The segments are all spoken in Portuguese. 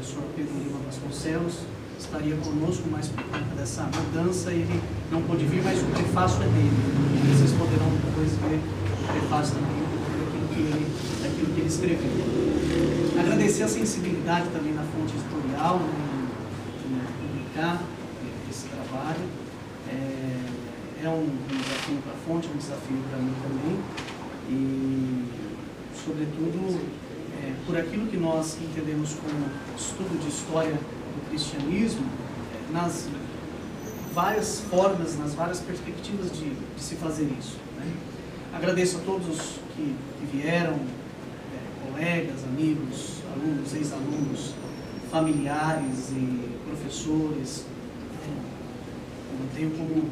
professor Pedro Lima Vasconcelos estaria conosco, mas por conta dessa mudança ele não pôde vir, mas o prefácio é dele. Vocês poderão depois ver o prefácio também daquilo que ele escreveu. Agradecer a sensibilidade também na fonte editorial, né, em publicar esse trabalho. É um desafio para a fonte, um desafio para mim também. E, sobretudo, por aquilo que nós entendemos como estudo de história do cristianismo, nas várias formas, nas várias perspectivas de se fazer isso, né? Agradeço a todos que vieram, colegas, amigos, alunos, ex-alunos, familiares e professores. Não tenho como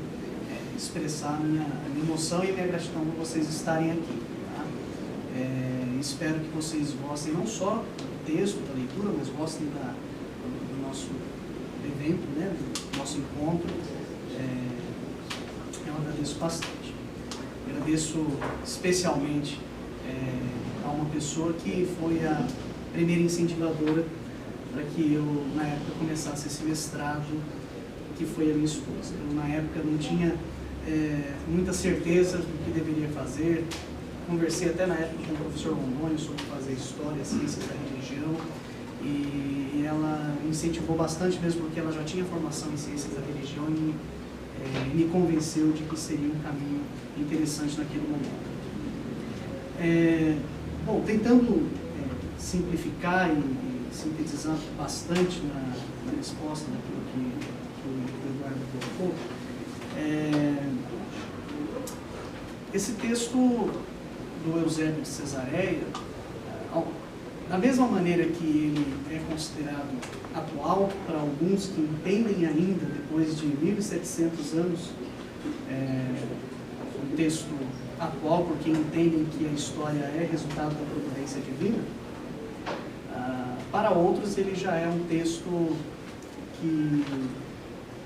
expressar a minha emoção e a minha gratidão por vocês estarem aqui. Tá? Espero que vocês gostem não só do texto, da leitura, mas gostem do nosso evento, né? Do nosso encontro. Eu agradeço bastante. Agradeço especialmente a uma pessoa que foi a primeira incentivadora para que eu, na época, começasse esse mestrado, que foi a minha esposa. Eu, na época, não tinha muita certeza do que deveria fazer. Conversei até na época com o professor Rondônio sobre fazer História, Ciências da Religião, e ela me incentivou bastante mesmo, porque ela já tinha formação em Ciências da Religião e me convenceu de que seria um caminho interessante naquele momento. Bom, tentando simplificar e sintetizar bastante na resposta daquilo que o Eduardo colocou, esse texto do Eusébio de Cesareia, da mesma maneira que ele é considerado atual para alguns que entendem ainda, depois de 1700 anos, um texto atual, porque entendem que a história é resultado da providência divina, para outros ele já é um texto que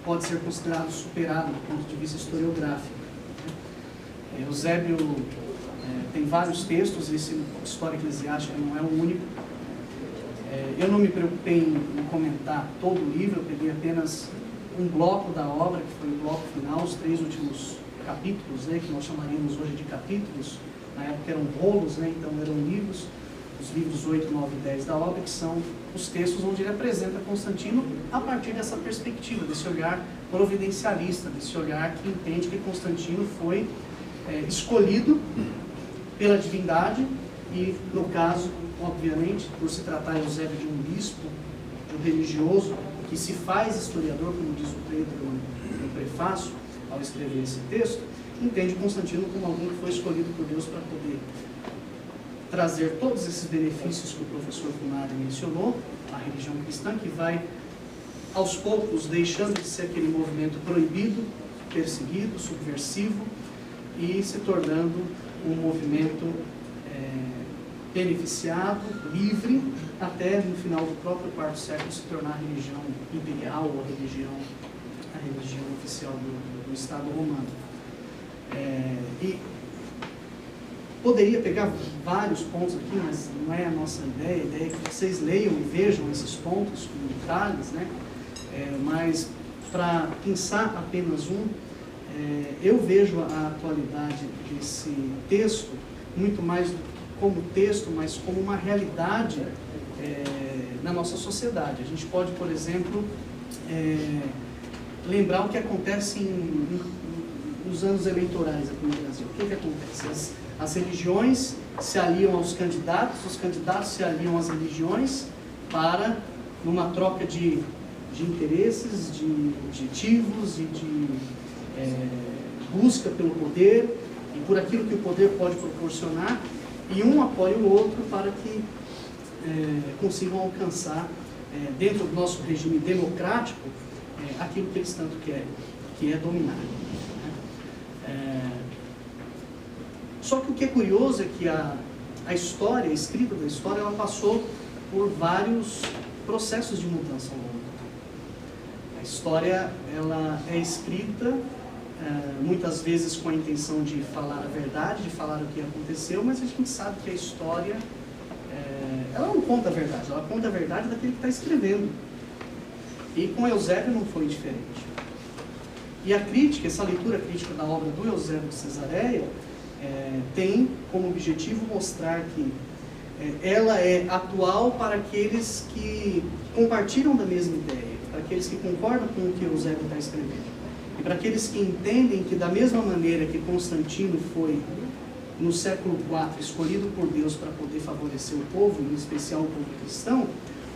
pode ser considerado superado do ponto de vista historiográfico. Eusébio tem vários textos, esse História Eclesiástica não é o único. Eu não me preocupei em comentar todo o livro, eu peguei apenas um bloco da obra, que foi o bloco final, os 3 últimos capítulos, né, que nós chamaríamos hoje de capítulos. Na época eram rolos, né, então eram livros, os livros 8, 9 e 10 da obra, que são os textos onde ele apresenta Constantino a partir dessa perspectiva, desse olhar providencialista, desse olhar que entende que Constantino foi escolhido pela divindade e, no caso, obviamente, por se tratar Eusébio de um bispo, de um religioso, que se faz historiador, como diz o Pedro no prefácio, ao escrever esse texto, entende Constantino como alguém que foi escolhido por Deus para poder trazer todos esses benefícios que o professor Funari mencionou, a religião cristã, que vai, aos poucos, deixando de ser aquele movimento proibido, perseguido, subversivo, e se tornando um movimento beneficiado, livre, até no final do próprio quarto século se tornar a religião imperial, ou a religião oficial do Estado romano. E poderia pegar vários pontos aqui, mas não é a nossa ideia. A ideia é que vocês leiam e vejam esses pontos com detalhes, né? Mas para pensar apenas eu vejo a atualidade desse texto muito mais como texto, mas como uma realidade na nossa sociedade. A gente pode, por exemplo, lembrar o que acontece nos anos eleitorais aqui no Brasil. O que acontece? As religiões se aliam aos candidatos, os candidatos se aliam às religiões para, numa troca de interesses, de objetivos e de busca pelo poder e por aquilo que o poder pode proporcionar, e um apoia o outro para que consigam alcançar, dentro do nosso regime democrático, aquilo que eles tanto querem, que é dominar. Só que o que é curioso é que a história, a escrita da história, ela passou por vários processos de mudança ao longo do tempo. A história, ela é escrita muitas vezes com a intenção de falar a verdade, de falar o que aconteceu, mas a gente sabe que a história ela não conta a verdade, ela conta a verdade daquele que está escrevendo. E com Eusébio não foi diferente. E a crítica, essa leitura crítica da obra do Eusébio de Cesareia, tem como objetivo mostrar que ela é atual para aqueles que compartilham da mesma ideia, para aqueles que concordam com o que Eusébio está escrevendo. E para aqueles que entendem que da mesma maneira que Constantino foi, no século IV, escolhido por Deus para poder favorecer o povo, em especial o povo cristão,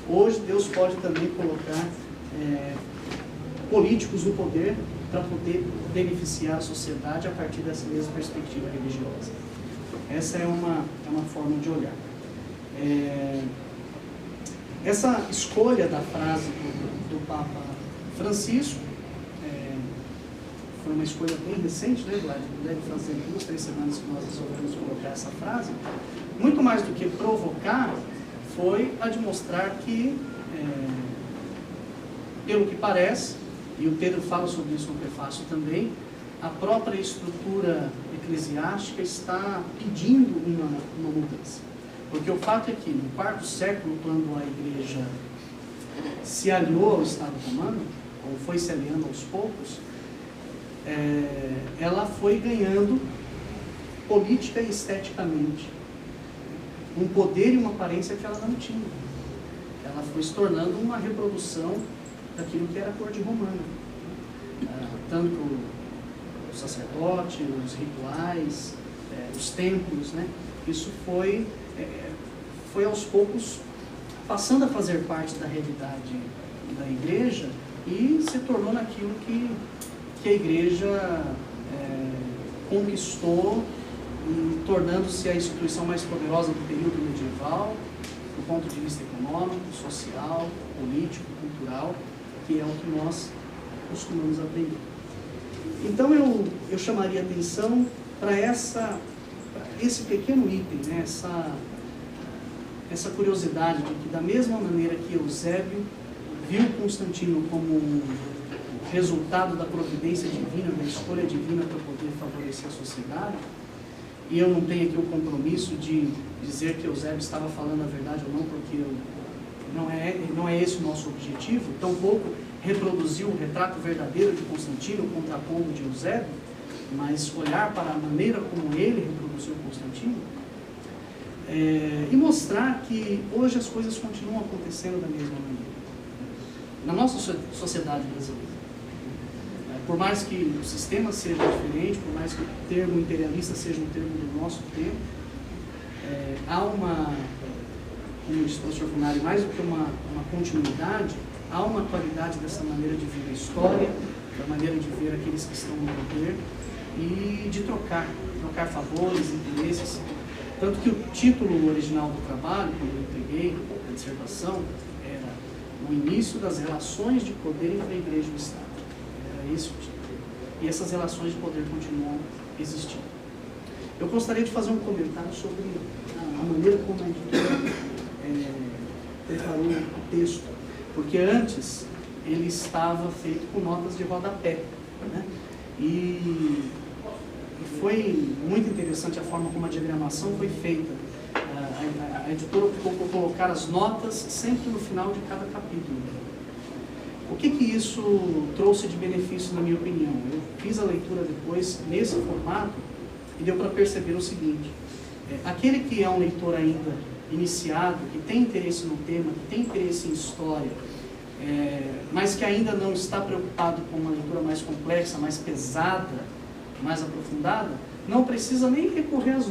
hoje Deus pode também colocar políticos no poder para poder beneficiar a sociedade a partir dessa mesma perspectiva religiosa. Essa é uma forma de olhar. Essa escolha da frase do Papa Francisco foi uma escolha bem recente, né, Vlad? Deve fazer 2, 3 semanas que nós resolvemos colocar essa frase. Muito mais do que provocar, foi a de mostrar que, pelo que parece, e o Pedro fala sobre isso no prefácio também, a própria estrutura eclesiástica está pedindo uma mudança. Porque o fato é que, no IV século, quando a Igreja se aliou ao Estado romano, ou foi se aliando aos poucos, ela foi ganhando política e esteticamente um poder e uma aparência que ela não tinha. Ela foi se tornando uma reprodução daquilo que era a corte romana. Tanto o sacerdote, os rituais, os templos, né? Isso foi aos poucos passando a fazer parte da realidade da Igreja e se tornou naquilo que a Igreja conquistou, e tornando-se a instituição mais poderosa do período medieval, do ponto de vista econômico, social, político, cultural, que é o que nós costumamos aprender. Então eu chamaria atenção para esse pequeno item, né? Essa curiosidade de que, da mesma maneira que Eusébio viu Constantino como um resultado da providência divina, da escolha divina para poder favorecer a sociedade, e eu não tenho aqui o compromisso de dizer que Eusébio estava falando a verdade ou não, porque não é esse o nosso objetivo, tampouco reproduzir o retrato verdadeiro de Constantino, contrapondo de Eusébio, mas olhar para a maneira como ele reproduziu Constantino, e mostrar que hoje as coisas continuam acontecendo da mesma maneira. Na nossa sociedade brasileira, por mais que o sistema seja diferente, por mais que o termo imperialista seja um termo do nosso tempo, há como disse o professor Funari, mais do que uma continuidade, há uma qualidade dessa maneira de ver a história, da maneira de ver aqueles que estão no poder e de trocar favores, interesses. Tanto que o título original do trabalho, quando eu entreguei a dissertação, era o início das relações de poder entre a Igreja e o Estado. Era esse o título. E essas relações de poder continuam existindo. Eu gostaria de fazer um comentário sobre a maneira como a editora preparou o texto, porque antes ele estava feito com notas de rodapé, né? E foi muito interessante a forma como a diagramação foi feita. A editora optou por colocar as notas sempre no final de cada capítulo. O que isso trouxe de benefício, na minha opinião? Eu fiz a leitura depois nesse formato e deu para perceber o seguinte: aquele que é um leitor ainda iniciado, que tem interesse no tema, que tem interesse em história, mas que ainda não está preocupado com uma leitura mais complexa, mais pesada, mais aprofundada, não precisa nem recorrer às